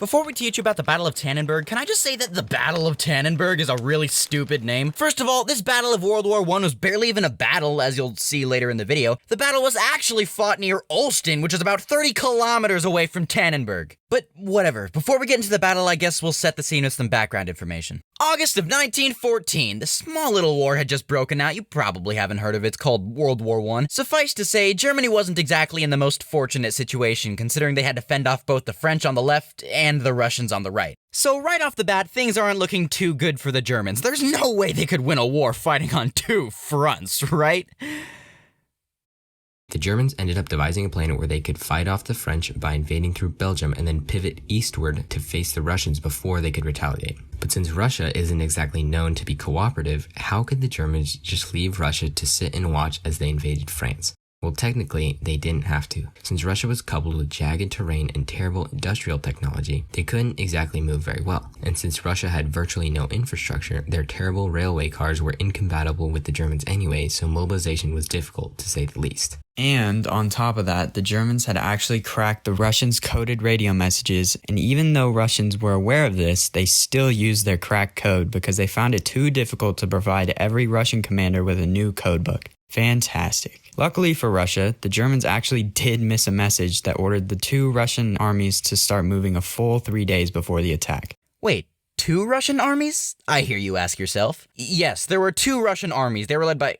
Before we teach you about the Battle of Tannenberg, can I just say that the Battle of Tannenberg is a really stupid name? First of all, this Battle of World War I was barely even a battle, as you'll see later in the video. The battle was actually fought near Olsztyn, which is about 30 kilometers away from Tannenberg. But whatever, before we get into the battle, I guess we'll set the scene with some background information. August of 1914, the small little war had just broken out. You probably haven't heard of it. It's called World War I. Suffice to say, Germany wasn't exactly in the most fortunate situation, considering they had to fend off both the French on the left and the Russians on the right. So right off the bat, things aren't looking too good for the Germans. There's no way they could win a war fighting on two fronts, right? The Germans ended up devising a plan where they could fight off the French by invading through Belgium and then pivot eastward to face the Russians before they could retaliate. But since Russia isn't exactly known to be cooperative, how could the Germans just leave Russia to sit and watch as they invaded France? Well, technically, they didn't have to. Since Russia was coupled with jagged terrain and terrible industrial technology, they couldn't exactly move very well. And since Russia had virtually no infrastructure, their terrible railway cars were incompatible with the Germans anyway, so mobilization was difficult, to say the least. And on top of that, the Germans had actually cracked the Russians' coded radio messages, and even though Russians were aware of this, they still used their cracked code because they found it too difficult to provide every Russian commander with a new codebook. Fantastic. Luckily for Russia, the Germans actually did miss a message that ordered the two Russian armies to start moving a full 3 days before the attack. Wait, two Russian armies? I hear you ask yourself. Yes, there were two Russian armies. They were led by...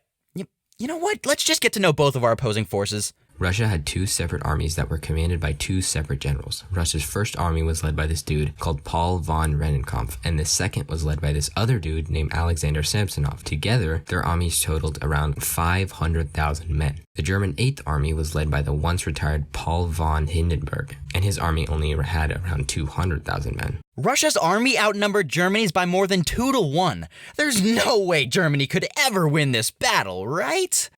You know what? Let's just get to know both of our opposing forces. Russia had two separate armies that were commanded by two separate generals. Russia's first army was led by this dude called Paul von Rennenkampf, and the second was led by this other dude named Alexander Samsonov. Together, their armies totaled around 500,000 men. The German 8th Army was led by the once retired Paul von Hindenburg, and his army only had around 200,000 men. Russia's army outnumbered Germany's by more than 2 to 1. There's no way Germany could ever win this battle, right?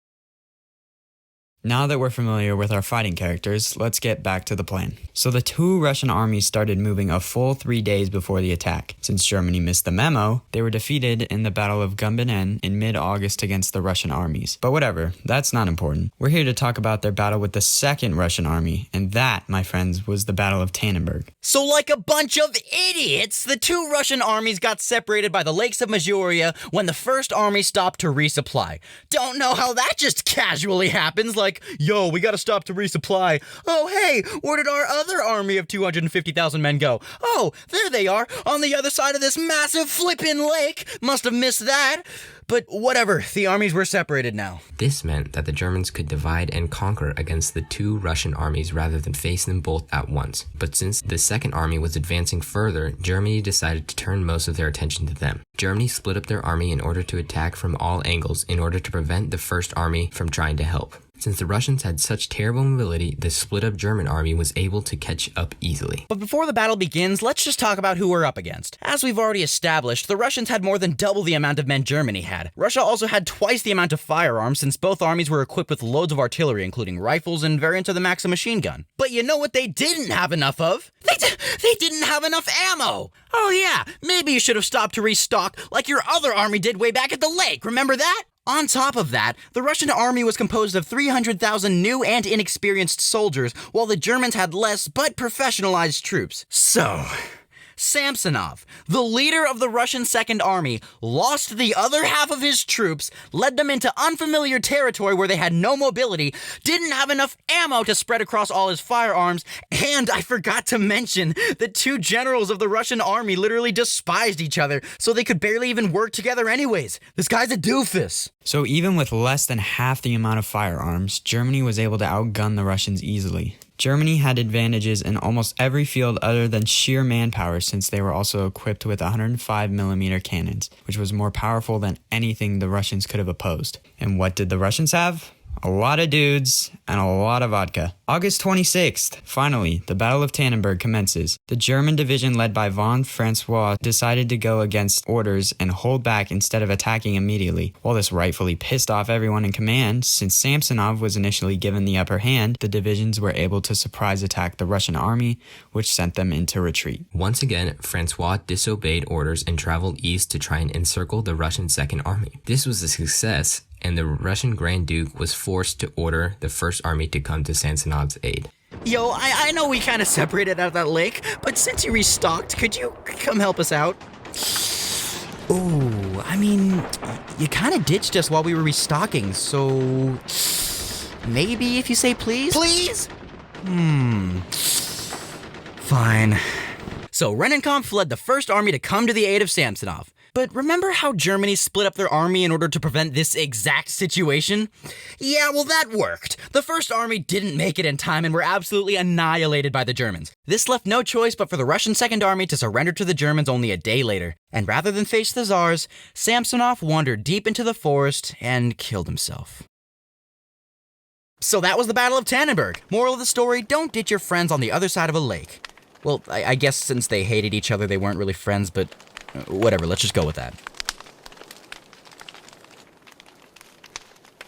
Now that we're familiar with our fighting characters, let's get back to the plan. So the two Russian armies started moving a full 3 days before the attack. Since Germany missed the memo, they were defeated in the Battle of Gumbinnen in mid-August against the Russian armies. But whatever, that's not important. We're here to talk about their battle with the second Russian army, and that, my friends, was the Battle of Tannenberg. So like a bunch of idiots, the two Russian armies got separated by the lakes of Masuria when the first army stopped to resupply. Don't know how that just casually happens, like, yo, we gotta stop to resupply. Oh, hey, where did our other army of 250,000 men go? Oh, there they are, on the other side of this massive flippin' lake. Must have missed that. But whatever, the armies were separated now. This meant that the Germans could divide and conquer against the two Russian armies rather than face them both at once. But since the second army was advancing further, Germany decided to turn most of their attention to them. Germany split up their army in order to attack from all angles in order to prevent the first army from trying to help. Since the Russians had such terrible mobility, the split-up German army was able to catch up easily. But before the battle begins, let's just talk about who we're up against. As we've already established, the Russians had more than double the amount of men Germany had. Russia also had twice the amount of firearms since both armies were equipped with loads of artillery, including rifles and variants of the Maxim machine gun. But you know what they didn't have enough of? They didn't have enough ammo! Oh yeah, maybe you should have stopped to restock like your other army did way back at the lake, remember that? On top of that, the Russian army was composed of 300,000 new and inexperienced soldiers, while the Germans had less but professionalized troops. So, Samsonov, the leader of the Russian Second Army, lost the other half of his troops, led them into unfamiliar territory where they had no mobility, didn't have enough ammo to spread across all his firearms, and I forgot to mention that two generals of the Russian army literally despised each other, so they could barely even work together anyways. This guy's a doofus. So even with less than half the amount of firearms, Germany was able to outgun the Russians easily. Germany had advantages in almost every field other than sheer manpower since they were also equipped with 105mm cannons, which was more powerful than anything the Russians could have opposed. And what did the Russians have? A lot of dudes and a lot of vodka. August 26th, finally, the Battle of Tannenberg commences. The German division led by von Francois decided to go against orders and hold back instead of attacking immediately. While this rightfully pissed off everyone in command, since Samsonov was initially given the upper hand, the divisions were able to surprise attack the Russian army, which sent them into retreat. Once again, Francois disobeyed orders and traveled east to try and encircle the Russian Second Army. This was a success, and the Russian Grand Duke was forced to order the First Army to come to Samsonov's aid. Yo, I know we kind of separated at that lake, but since you restocked, could you come help us out? Ooh, I mean, you kind of ditched us while we were restocking, so maybe if you say please? Please? Fine. So Rennenkampf led the first army to come to the aid of Samsonov. But remember how Germany split up their army in order to prevent this exact situation? Yeah, well, that worked. The first army didn't make it in time and were absolutely annihilated by the Germans. This left no choice but for the Russian Second Army to surrender to the Germans only a day later. And rather than face the Tsars, Samsonov wandered deep into the forest and killed himself. So that was the Battle of Tannenberg. Moral of the story, don't ditch your friends on the other side of a lake. Well, I guess since they hated each other, they weren't really friends, but whatever, let's just go with that.